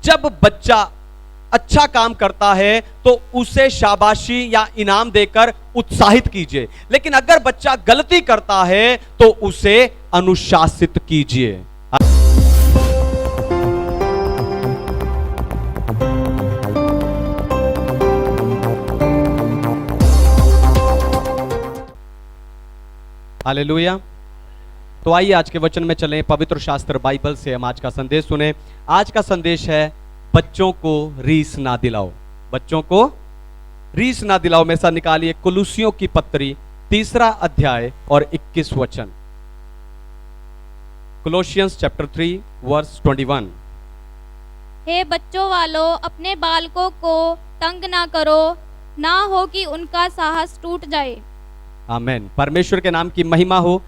जब बच्चा अच्छा काम करता है तो उसे शाबाशी या इनाम देकर उत्साहित कीजिए, लेकिन अगर बच्चा गलती करता है तो उसे अनुशासित कीजिए। हालेलुया। तो आइए आज के वचन में चलें, पवित्र शास्त्र बाइबल से हम आज का संदेश सुने। आज का संदेश है बच्चों को रीस ना दिलाओ। बच्चों को रीस ना दिलाओ में से निकालिए कुलुसियों की पत्री 3 अध्याय और 21 वचन। कोलोसियंस चैप्टर 3 वर्स 21। हे बच्चों वालों, अपने बालकों को तंग ना करो, ना हो कि उनका साहस टूट जाए। आमीन। परमेश्वर के नाम की महिमा हो।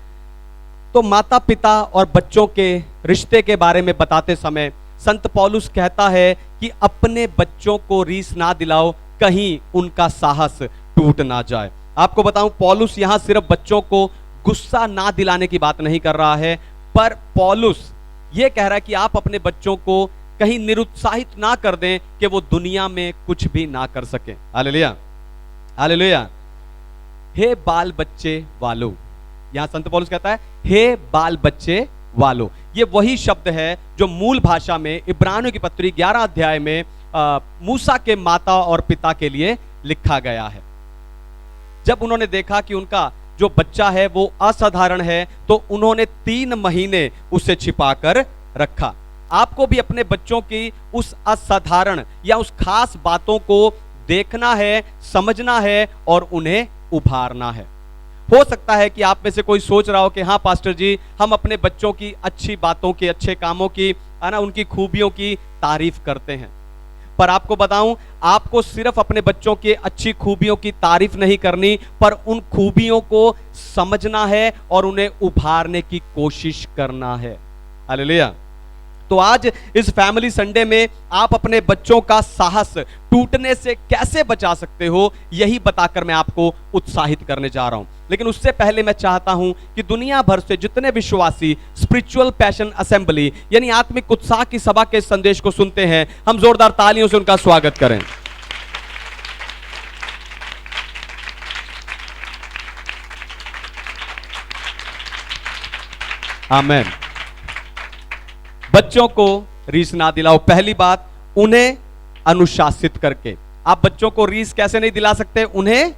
तो माता पिता और बच्चों के रिश्ते के बारे में बताते समय संत पौलुस कहता है कि अपने बच्चों को रीस ना दिलाओ, कहीं उनका साहस टूट ना जाए। आपको बताऊं, पौलुस यहां सिर्फ बच्चों को गुस्सा ना दिलाने की बात नहीं कर रहा है, पर पौलुस यह कह रहा है कि आप अपने बच्चों को कहीं निरुत्साहित ना कर दें कि वो दुनिया में कुछ भी ना कर सके। Hallelujah, hallelujah. हे बाल बच्चे वालों, यहां संत पौलुस कहता है हे बाल बच्चे वालों। ये वही शब्द है जो मूल भाषा में इब्रानियों की पत्री 11 अध्याय में मूसा के माता और पिता के लिए लिखा गया है। जब उन्होंने देखा कि उनका जो बच्चा है वो असाधारण है, तो उन्होंने 3 महीने उसे छिपाकर रखा। आपको भी अपने बच्चों की उस असाधारण या उस खास बातों को देखना है, समझना है और उन्हें उभारना है। हो सकता है कि आप में से कोई सोच रहा हो कि हाँ पास्टर जी, हम अपने बच्चों की अच्छी बातों की, अच्छे कामों की, है ना, उनकी खूबियों की तारीफ करते हैं। पर आपको बताऊं, आपको सिर्फ अपने बच्चों की अच्छी खूबियों की तारीफ नहीं करनी, पर उन खूबियों को समझना है और उन्हें उभारने की कोशिश करना है। हालेलुया। तो आज इस फैमिली संडे में आप अपने बच्चों का साहस टूटने से कैसे बचा सकते हो, यही बताकर मैं आपको उत्साहित करने जा रहा हूं। लेकिन उससे पहले मैं चाहता हूं कि दुनिया भर से जितने विश्वासी स्पिरिचुअल पैशन असेंबली यानी आत्मिक उत्साह की सभा के संदेश को सुनते हैं, हम जोरदार तालियों से उनका स्वागत करें। आमीन। बच्चों को रीस ना दिलाओ। पहली बात, उन्हें अनुशासित करके। आप बच्चों को रीस कैसे नहीं दिला सकते? उन्हें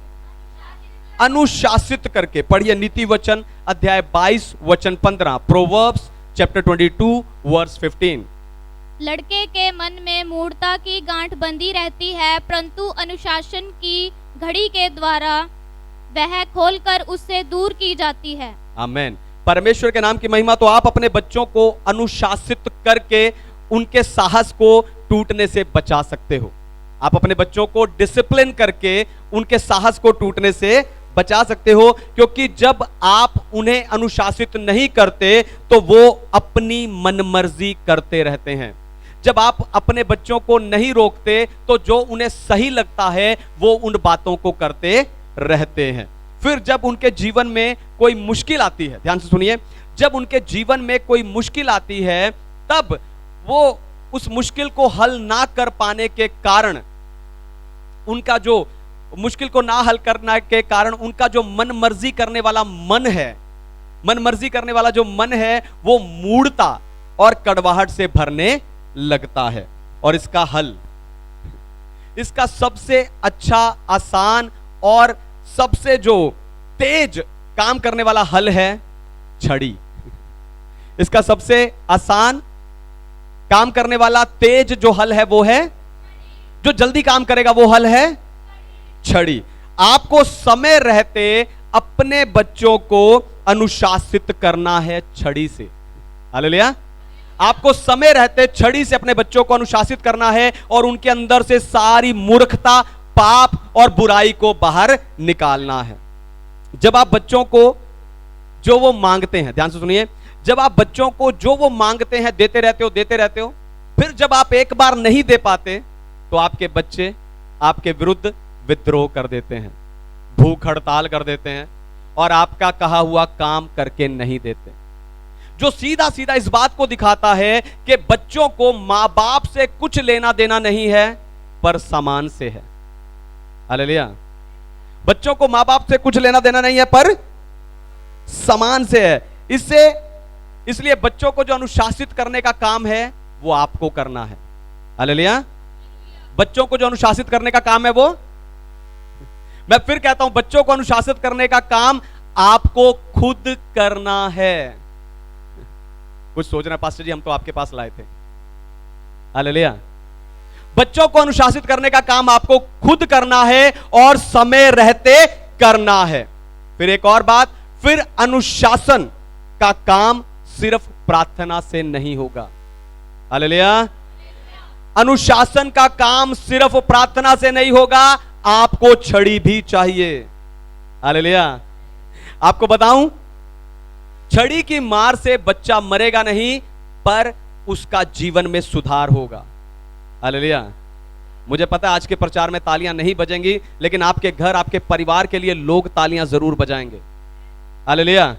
अनुशासित करके। पढ़िए नीति वचन अध्याय 22 वचन 15, प्रोवर्ब्स चैप्टर 22 वर्स 15। लड़के के मन में मूढ़ता की गांठ बंधी रहती है, परंतु अनुशासन की घड़ी के द्वारा वह खोलकर उससे दूर की जाती है। आमीन। परमेश्वर के नाम की महिमा। तो आप अपने बच्चों को अनुशासित करके उनके साहस को टूटने से बचा सकते हो। आप अपने बच्चों को डिसिप्लिन करके उनके साहस को टूटने से बचा सकते हो, क्योंकि जब आप उन्हें अनुशासित नहीं करते तो वो अपनी मनमर्जी करते रहते हैं। जब आप अपने बच्चों को नहीं रोकते तो जो उन्हें सही लगता है वो उन बातों को करते रहते हैं। फिर जब उनके जीवन में कोई मुश्किल आती है, ध्यान से सुनिए, जब उनके जीवन में कोई मुश्किल आती है, तब वो उस मुश्किल को हल ना कर पाने के कारण, उनका जो मुश्किल को ना हल करने के कारण उनका जो मन मर्जी करने वाला मन है, मन मर्जी करने वाला जो मन है वो मूढ़ता और कड़वाहट से भरने लगता है। और इसका हल, इसका सबसे अच्छा, आसान और सबसे जो तेज काम करने वाला हल है छड़ी। इसका सबसे आसान काम करने वाला तेज जो हल है वो है, जो जल्दी काम करेगा वो हल है छड़ी। आपको समय रहते अपने बच्चों को अनुशासित करना है छड़ी से। हालेलुया। आपको समय रहते छड़ी से अपने बच्चों को अनुशासित करना है और उनके अंदर से सारी मूर्खता, पाप और बुराई को बाहर निकालना है। जब आप बच्चों को जो वो मांगते हैं, ध्यान से सुनिए, जब आप बच्चों को जो वो मांगते हैं देते रहते हो, फिर जब आप एक बार नहीं दे पाते तो आपके बच्चे आपके विरुद्ध विद्रोह कर देते हैं, भूख हड़ताल कर देते हैं और आपका कहा हुआ काम करके नहीं देते। जो सीधा सीधा इस बात को दिखाता है कि बच्चों को मां बाप से कुछ लेना देना नहीं है, पर सामान से है। हालेलुया। बच्चों को मां बाप से कुछ लेना देना नहीं है, पर सामान से है। इसलिए बच्चों को जो अनुशासित करने का काम है वो आपको करना है। हालेलुया। बच्चों को जो अनुशासित करने का काम है वो, मैं फिर कहता हूं, बच्चों को अनुशासित करने का काम आपको खुद करना है। कुछ सोच रहे हैं पास्टर जी, हम तो आपके पास लाए थे। हालेलुया। बच्चों को अनुशासित करने का काम आपको खुद करना है और समय रहते करना है। फिर एक और बात, फिर अनुशासन का काम सिर्फ प्रार्थना से नहीं होगा। हालेलुया। अनुशासन का काम सिर्फ प्रार्थना से नहीं होगा, आपको छड़ी भी चाहिए। हालेलुया। आपको बताऊं, छड़ी की मार से बच्चा मरेगा नहीं, पर उसका जीवन में सुधार होगा। हालेलुया। मुझे पता है आज के प्रचार में तालियां नहीं बजेंगी, लेकिन आपके घर, आपके परिवार के लिए लोग तालियां जरूर बजाएंगे। हालेलुया।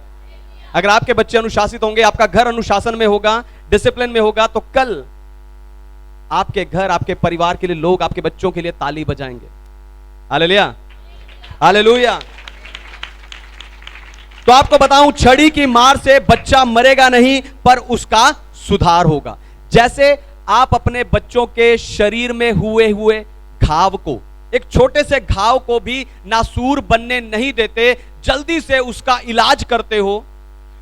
अगर आपके बच्चे अनुशासित होंगे, आपका घर अनुशासन में होगा, डिसिप्लिन में होगा, तो कल आपके घर, आपके परिवार के लिए लोग आपके बच्चों के लिए ताली बजाएंगे। हालेलुया। हालेलुया। तो आपको बताऊं, छड़ी की मार से बच्चा मरेगा नहीं, पर उसका सुधार होगा। जैसे आप अपने बच्चों के शरीर में हुए घाव को, एक छोटे से घाव को भी नासूर बनने नहीं देते, जल्दी से उसका इलाज करते हो,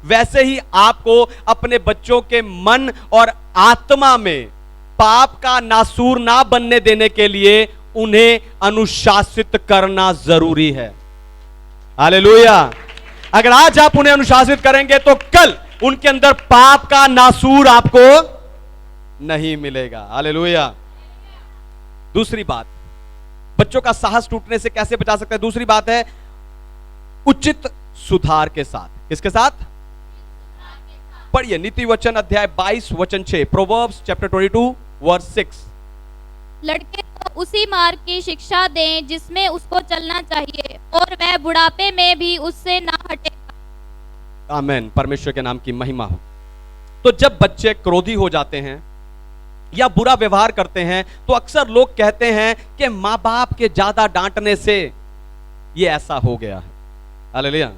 वैसे ही आपको अपने बच्चों के मन और आत्मा में पाप का नासूर ना बनने देने के लिए उन्हें अनुशासित करना जरूरी है। हालेलुया। अगर आज आप उन्हें अनुशासित करेंगे तो कल उनके अंदर पाप का नासूर आपको नहीं मिलेगा। हालेलुया। दूसरी बात, बच्चों का साहस टूटने से कैसे बचा सकते हैं? दूसरी बात है उचित सुधार के साथ। किसके साथ? पढ़िए नीति वचन अध्याय 22 वचन 6, प्रोवर्ब्स चैप्टर 22 वर्स 6। लड़के को उसी मार्ग की शिक्षा दें जिसमें उसको चलना चाहिए, और वह बुढ़ापे में भी उससे ना हटेगा। आमीन। परमेश्वर के नाम की महिमा हो। तो जब बच्चे क्रोधी हो जाते हैं या बुरा व्यवहार करते हैं, तो अक्सर लोग कहते हैं कि मां बाप के ज्यादा डांटने से ये ऐसा हो गया है। हालेलुया।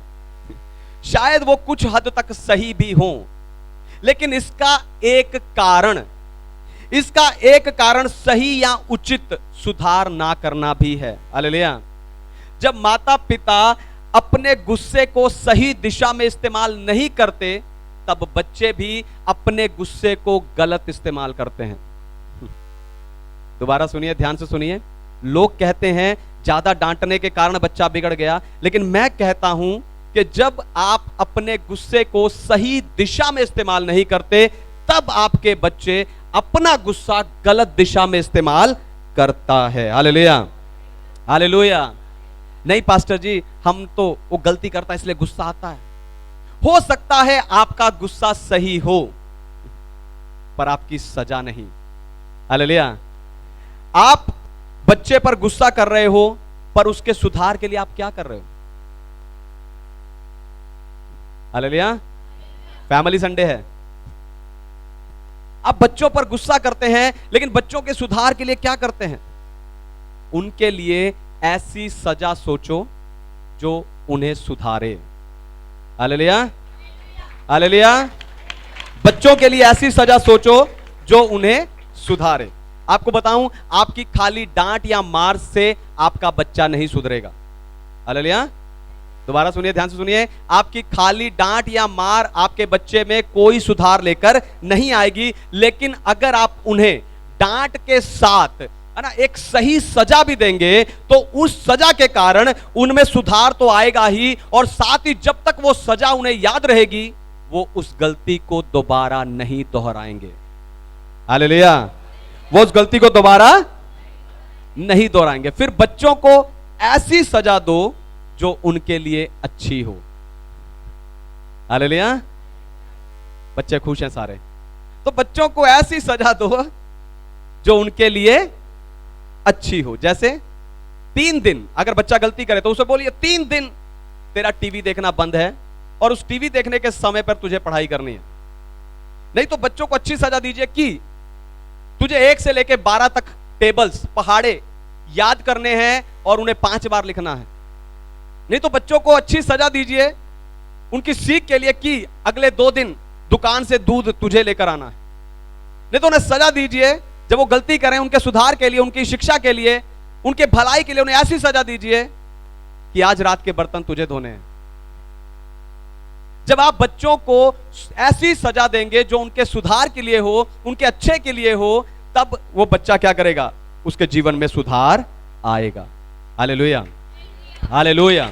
शायद वो कुछ हद तक सही भी हो, लेकिन इसका एक कारण सही या उचित सुधार ना करना भी है। हालेलुया। जब माता पिता अपने गुस्से को सही दिशा में इस्तेमाल नहीं करते, तब बच्चे भी अपने गुस्से को गलत इस्तेमाल करते हैं। दोबारा सुनिए, ध्यान से सुनिए। लोग कहते हैं ज्यादा डांटने के कारण बच्चा बिगड़ गया, लेकिन मैं कहता हूं कि जब आप अपने गुस्से को सही दिशा में इस्तेमाल नहीं करते, तब आपके बच्चे अपना गुस्सा गलत दिशा में इस्तेमाल करता है। हालेलुया। हालेलुया। नहीं पास्टर जी, हम तो वो गलती करता है इसलिए गुस्सा आता है। हो सकता है आपका गुस्सा सही हो, पर आपकी सजा नहीं। हालेलुया। आप बच्चे पर गुस्सा कर रहे हो, पर उसके सुधार के लिए आप क्या कर रहे हो? हालेलुया। फैमिली संडे है। आप बच्चों पर गुस्सा करते हैं, लेकिन बच्चों के सुधार के लिए क्या करते हैं? उनके लिए ऐसी सजा सोचो जो उन्हें सुधारे। हालेलुया। हालेलुया। बच्चों के लिए ऐसी सजा सोचो जो उन्हें सुधारे। आपको बताऊं, आपकी खाली डांट या मार से आपका बच्चा नहीं सुधरेगा। हालेलुया। दोबारा सुनिए, ध्यान से सुनिए। आपकी खाली डांट या मार आपके बच्चे में कोई सुधार लेकर नहीं आएगी, लेकिन अगर आप उन्हें डांट के साथ, है ना, एक सही सजा भी देंगे, तो उस सजा के कारण उनमें सुधार तो आएगा ही, और साथ ही जब तक वो सजा उन्हें याद रहेगी, वो उस गलती को दोबारा नहीं दोहराएंगे। हालेलुया। वो उस गलती को दोबारा नहीं दोहराएंगे। फिर बच्चों को ऐसी सजा दो जो उनके लिए अच्छी हो। हालेलुया। बच्चे खुश हैं सारे? तो बच्चों को ऐसी सजा दो जो उनके लिए अच्छी हो। जैसे 3 दिन अगर बच्चा गलती करे तो उसे बोलिए 3 दिन तेरा टीवी देखना बंद है, और उस टीवी देखने के समय पर तुझे पढ़ाई करनी है। नहीं तो बच्चों को अच्छी सजा दीजिए कि तुझे 1 से लेके 12 तक टेबल्स पहाड़े याद करने हैं और उन्हें 5 बार लिखना है। नहीं तो बच्चों को अच्छी सजा दीजिए उनकी सीख के लिए कि अगले 2 दिन दुकान से दूध तुझे लेकर आना है। नहीं तो उन्हें सजा दीजिए जब वो गलती करें उनके सुधार के लिए, उनकी शिक्षा के लिए, उनके भलाई के लिए उन्हें ऐसी सजा दीजिए कि आज रात के बर्तन तुझे धोने हैं। जब आप बच्चों को ऐसी सजा देंगे जो उनके सुधार के लिए हो, उनके अच्छे के लिए हो, तब वो बच्चा क्या करेगा? उसके जीवन में सुधार आएगा। Hallelujah, hallelujah.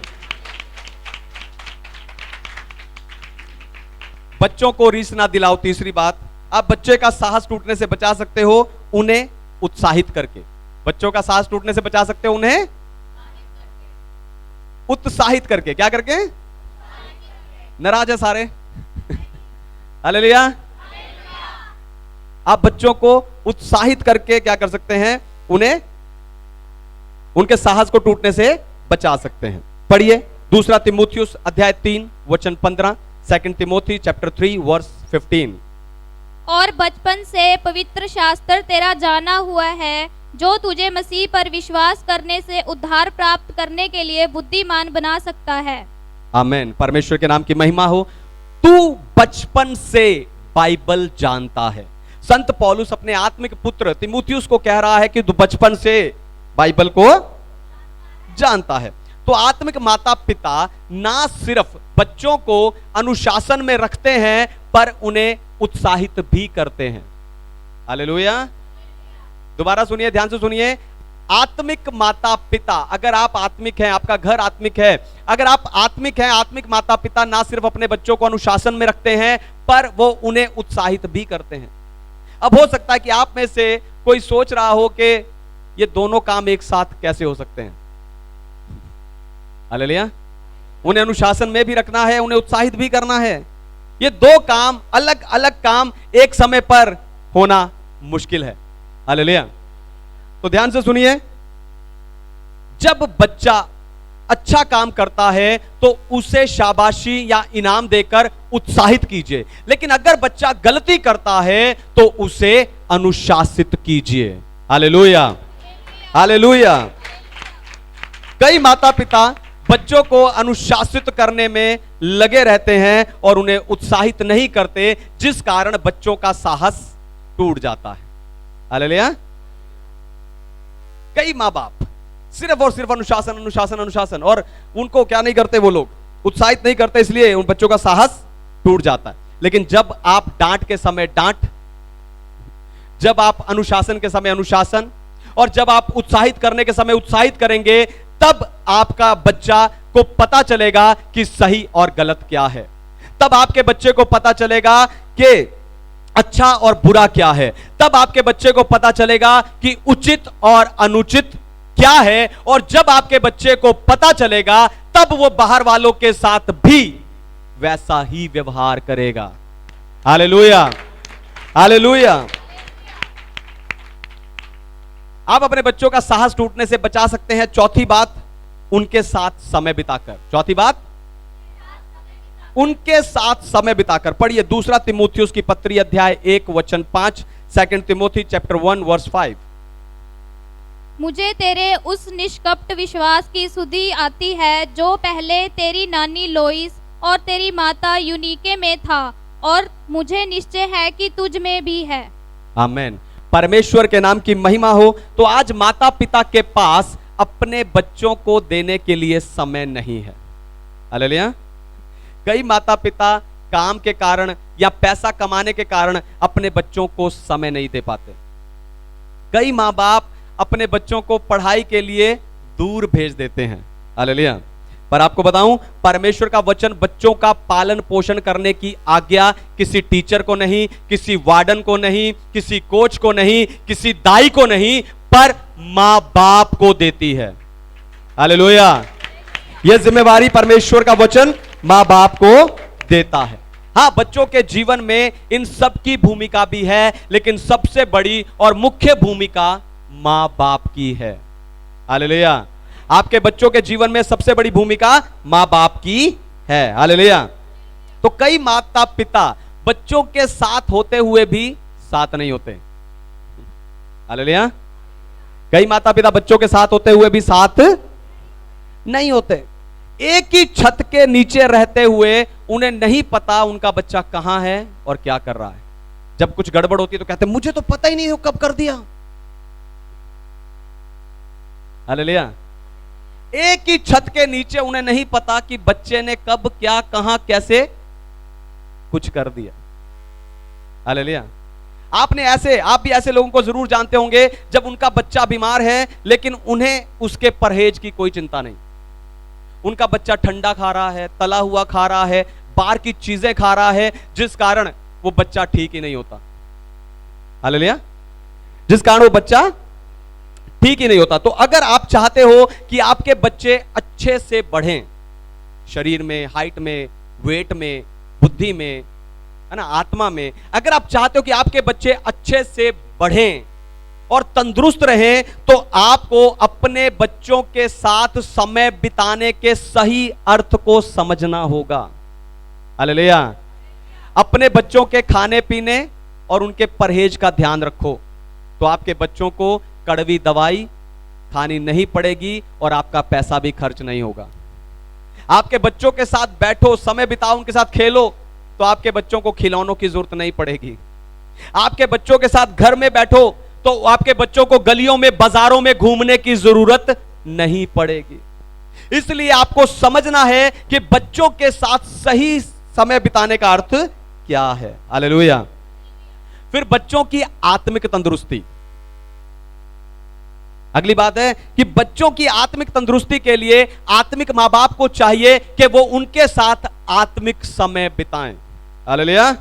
बच्चों को रीस ना दिलाओ। तीसरी बात, आप बच्चे का साहस टूटने से बचा सकते हो उन्हें उत्साहित करके। बच्चों का साहस टूटने से बचा सकते हो उन्हें उत्साहित करके। क्या करके? नाराज है सारे? हालेलुया। आप बच्चों को उत्साहित करके क्या कर सकते हैं? उन्हें उनके साहस को टूटने से बचा सकते हैं। पढ़िए 2 तिमोथियुस अध्याय 3 वचन 15, 2 तिमोथी चैप्टर 3 वर्स 15। और बचपन से पवित्र शास्त्र तेरा जाना हुआ है, जो तुझे मसीह पर विश्वास करने से उद्धार प्राप्त करने के लिए बुद्धिमान बना सकता है। आमीन। परमेश्वर के नाम की महिमा हो। तू बचपन से बाइबल जानता है। संत पौलुस अपने आत्मिक पुत्र तिमुथियुस को कह रहा है कि तू बचपन से बाइबल को जानता है। तो आत्मिक माता पिता ना सिर्फ बच्चों को अनुशासन में रखते हैं पर उन्हें उत्साहित भी करते हैं। हालेलुया। दोबारा सुनिए, ध्यान से सुनिए। आत्मिक माता पिता, अगर आप आत्मिक हैं, आपका घर आत्मिक है, अगर आप आत्मिक हैं, आत्मिक माता पिता ना सिर्फ अपने बच्चों को अनुशासन में रखते हैं पर वो उन्हें उत्साहित भी करते हैं। अब हो सकता है कि आप में से कोई सोच रहा हो कि ये दोनों काम एक साथ कैसे हो सकते हैं। हालेलुया। उन्हें अनुशासन में भी रखना है, उन्हें उत्साहित भी करना है। ये 2 काम, अलग अलग काम एक समय पर होना मुश्किल है। हालेलुया। तो ध्यान से सुनिए, जब बच्चा अच्छा काम करता है तो उसे शाबाशी या इनाम देकर उत्साहित कीजिए, लेकिन अगर बच्चा गलती करता है तो उसे अनुशासित कीजिए। Hallelujah, hallelujah. कई माता पिता बच्चों को अनुशासित करने में लगे रहते हैं और उन्हें उत्साहित नहीं करते, जिस कारण बच्चों का साहस टूट जाता है। हालेलुया। कई माँ बाप सिर्फ और सिर्फ अनुशासन अनुशासन अनुशासन, और उनको क्या नहीं करते, वो लोग उत्साहित नहीं करते, इसलिए उन बच्चों का साहस टूट जाता है। लेकिन जब आप डांट के समय डांट, जब आप अनुशासन के समय अनुशासन, और जब आप उत्साहित करने के समय उत्साहित करेंगे, तब आपका बच्चा को पता चलेगा कि सही और गलत क्या है। तब आपके बच्चे को पता चलेगा कि अच्छा और बुरा क्या है। तब आपके बच्चे को पता चलेगा कि उचित और अनुचित क्या है। और जब आपके बच्चे को पता चलेगा, तब वो बाहर वालों के साथ भी वैसा ही व्यवहार करेगा। Hallelujah, hallelujah. आप अपने बच्चों का साहस टूटने से बचा सकते हैं। चौथी बात, उनके साथ समय बिताकर। चौथी बात, उनके साथ समय बिताकर। पढ़िए 2 तिमोथियुस की पत्री अध्याय 1 वचन 5, 2 तिमोथी चैप्टर 1 वर्स 5। मुझे तेरे उस निष्कपट विश्वास की सुधि आती है जो पहले तेरी नानी लोइस और तेरी माता यूनिके में था, और मुझे निश्चय है कि तुझ में भी है। आमीन। परमेश्वर के नाम की महिमा हो। तो आज माता पिता के पास अपने बच्चों को देने के लिए समय नहीं है। हालेलुया। कई माता पिता काम के कारण या पैसा कमाने के कारण अपने बच्चों को समय नहीं दे पाते। कई माँ बाप अपने बच्चों को पढ़ाई के लिए दूर भेज देते हैं। हालेलुया। पर आपको बताऊं, परमेश्वर का वचन बच्चों का पालन पोषण करने की आज्ञा किसी टीचर को नहीं, किसी वार्डन को नहीं, किसी कोच को नहीं, किसी दाई को नहीं, पर मां बाप को देती है। हालेलुया। यह जिम्मेवारी परमेश्वर का वचन मां बाप को देता है। हाँ, बच्चों के जीवन में इन सब की भूमिका भी है, लेकिन सबसे बड़ी और मुख्य भूमिका मां बाप की है। हालेलुया। आपके बच्चों के जीवन में सबसे बड़ी भूमिका मां बाप की है। हालेलुया। तो कई माता पिता बच्चों के साथ होते हुए भी साथ नहीं होते। हालेलुया। कई माता पिता बच्चों के साथ होते हुए भी साथ नहीं होते। एक ही छत के नीचे रहते हुए उन्हें नहीं पता उनका बच्चा कहां है और क्या कर रहा है। जब कुछ गड़बड़ होती है तो कहते हैं मुझे तो पता ही नहीं हो कब कर दिया। हालेलुया। एक ही छत के नीचे उन्हें नहीं पता कि बच्चे ने कब क्या कहां कैसे कुछ कर दिया। हालेलुया। आप भी ऐसे लोगों को जरूर जानते होंगे जब उनका बच्चा बीमार है लेकिन उन्हें उसके परहेज की कोई चिंता नहीं। उनका बच्चा ठंडा खा रहा है, तला हुआ खा रहा है, बाहर की चीजें खा रहा है, जिस कारण वो बच्चा ठीक ही नहीं होता। हालेलुया। जिस कारण वो बच्चा ठीक ही नहीं होता। तो अगर आप चाहते हो कि आपके बच्चे अच्छे से बढ़ें, शरीर में, हाइट में, वेट में, बुद्धि में, है ना, आत्मा में, अगर आप चाहते हो कि आपके बच्चे अच्छे से बढ़ें और तंदुरुस्त रहें, तो आपको अपने बच्चों के साथ समय बिताने के सही अर्थ को समझना होगा। हालेलुया। अपने बच्चों के खाने पीने और उनके परहेज का ध्यान रखो, तो आपके बच्चों को कड़वी दवाई खानी नहीं पड़ेगी और आपका पैसा भी खर्च नहीं होगा। आपके बच्चों के साथ बैठो, समय बिताओ, उनके साथ खेलो, तो आपके बच्चों को खिलौनों की जरूरत नहीं पड़ेगी। आपके बच्चों के साथ घर में बैठो तो आपके बच्चों को गलियों में, बाजारों में घूमने की जरूरत नहीं पड़ेगी। इसलिए आपको समझना है कि बच्चों के साथ सही समय बिताने का अर्थ क्या है। हालेलुया। फिर बच्चों की आत्मिक तंदुरुस्ती। अगली बात है कि बच्चों की आत्मिक तंदुरुस्ती के लिए आत्मिक मां बाप को चाहिए कि वो उनके साथ आत्मिक समय बिताएं। हालेलुया।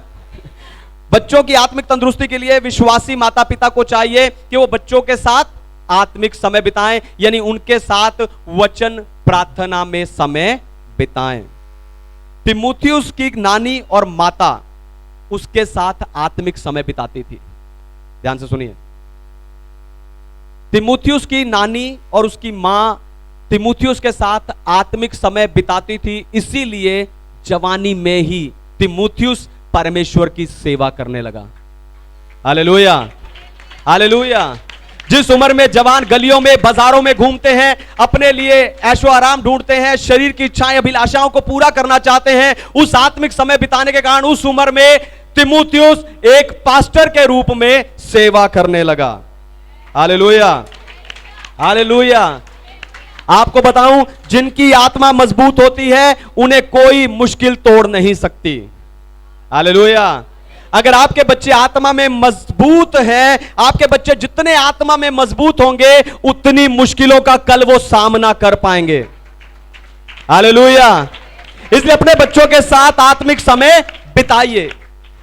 बच्चों की आत्मिक तंदुरुस्ती के लिए विश्वासी माता पिता को चाहिए कि वो बच्चों के साथ आत्मिक समय बिताएं, यानी उनके साथ वचन प्रार्थना में समय बिताएं। तिमुथियुस की नानी और माता उसके साथ आत्मिक समय बिताती थी। ध्यान से सुनिए। तिमुथियुस की नानी और उसकी मां तिमुथियुस के साथ आत्मिक समय बिताती थी, इसीलिए जवानी में ही तिमुथियुस परमेश्वर की सेवा करने लगा। हालेलुया। हालेलुया। जिस उम्र में जवान गलियों में, बाजारों में घूमते हैं, अपने लिए ऐशो आराम ढूंढते हैं, शरीर की इच्छाएं, अभिलाषाओं को पूरा करना चाहते हैं, उस आत्मिक समय बिताने के कारण उस उम्र में तिमुथियुस एक पास्टर के रूप में सेवा करने लगा। हालेलुया। हालेलुया। आपको बताऊं, जिनकी आत्मा मजबूत होती है उन्हें कोई मुश्किल तोड़ नहीं सकती। हालेलुया। अगर आपके बच्चे आत्मा में मजबूत हैं, आपके बच्चे जितने आत्मा में मजबूत होंगे उतनी मुश्किलों का कल वो सामना कर पाएंगे। हालेलुया। इसलिए अपने बच्चों के साथ आत्मिक समय बिताइए।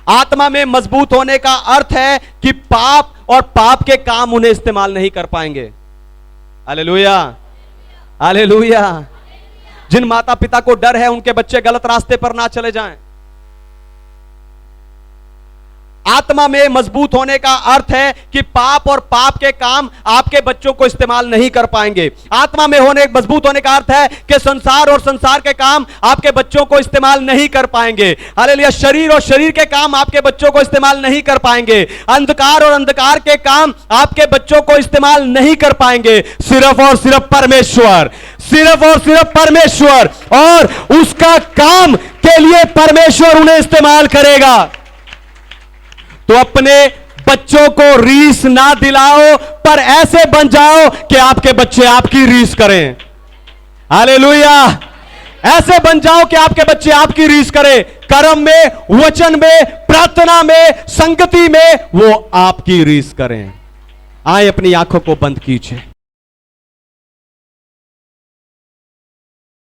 आत्मा में मजबूत होने का अर्थ है कि पाप और पाप के काम उन्हें इस्तेमाल नहीं कर पाएंगे। हालेलुया। हालेलुया। जिन माता पिता को डर है उनके बच्चे गलत रास्ते पर ना चले जाएं। आत्मा में मजबूत होने का अर्थ है कि पाप और पाप के काम आपके बच्चों को इस्तेमाल नहीं कर पाएंगे। आत्मा में मजबूत होने का अर्थ है कि संसार और संसार के काम आपके बच्चों को इस्तेमाल नहीं कर पाएंगे। हालेलुया। शरीर और शरीर के काम आपके बच्चों को इस्तेमाल नहीं कर पाएंगे। अंधकार और अंधकार के काम आपके बच्चों को इस्तेमाल नहीं कर पाएंगे। सिर्फ और सिर्फ परमेश्वर, सिर्फ और सिर्फ परमेश्वर और उसका काम के लिए परमेश्वर उन्हें इस्तेमाल करेगा। तो अपने बच्चों को रीस ना दिलाओ, पर ऐसे बन जाओ कि आपके बच्चे आपकी रीस करें। हालेलुया। ऐसे बन जाओ कि आपके बच्चे आपकी रीस करें। कर्म में, वचन में, प्रार्थना में, संगति में वो आपकी रीस करें। आए अपनी आंखों को बंद कीजिए।